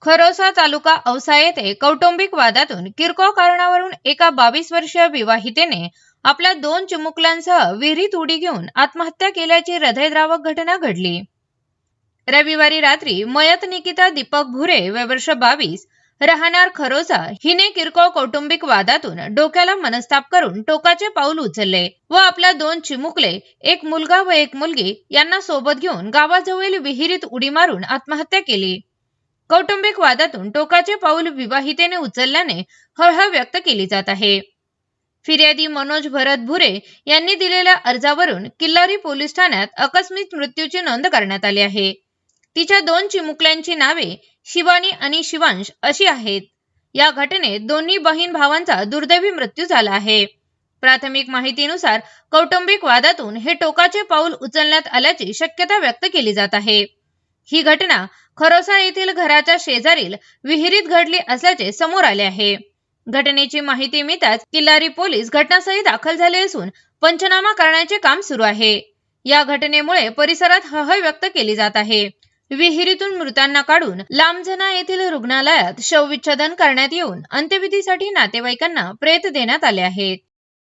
खरोसा तालुका औसा येथे कौटुंबिक वादातून किरकोळ कारणावरून एका 22 वर्षीय विवाहितेने आपल्या 2 चिमुकल्यांसह विहिरीत उडी घेऊन आत्महत्या केल्याची हृदयद्रावक घटना घडली। रविवारी रात्री मयत निकिता दीपक भुरे वय वर्ष 22 राहणार खरोसा हिने किरकोळ कौटुंबिक वादातून डोक्याला मनस्ताप करून टोकाचे पाऊल उचलले व आपल्या 2 चिमुकले, एक मुलगा व एक मुलगी यांना सोबत घेऊन गावाजवळील विहिरीत उडी मारून आत्महत्या केली। कौटुंबिक वादातून टोकाचे पाऊल विवाहितेने उचलल्याने हळहळ व्यक्त केली जात आहे। फिर्यादी मनोज भरत भुरे यांनी दिलेल्या अर्जावरून किल्लारी पोलीस ठाण्यात आकस्मिक मृत्यूची नोंद करण्यात आली आहे। तिच्या 2 चिमुकल्यांची नावे शिवानी आणि शिवांश अशी आहेत। या घटनेत दोन्ही बहीण भावांचा दुर्दैवी मृत्यू झाला आहे। प्राथमिक माहितीनुसार कौटुंबिक वादातून हे टोकाचे पाऊल उचलण्यात आल्याची शक्यता व्यक्त केली जात आहे। ही घटना खरोसा येथील घराच्या शेजारील विहिरीत घडली असल्याचे समोर आले आहे। घटनेची माहिती मिळताच किल्लारी पोलीस घटनास्थळी दाखल झाले असून पंचनामा करण्याचे काम सुरू आहे। या घटनेमुळे परिसरात हळहळ व्यक्त केली जात आहे। विहिरीतून मृतांना काढून लांबजना येथील रुग्णालयात शवविच्छेदन करण्यात येऊन अंत्यविधीसाठी नातेवाईकांना प्रेत देण्यात आले आहेत।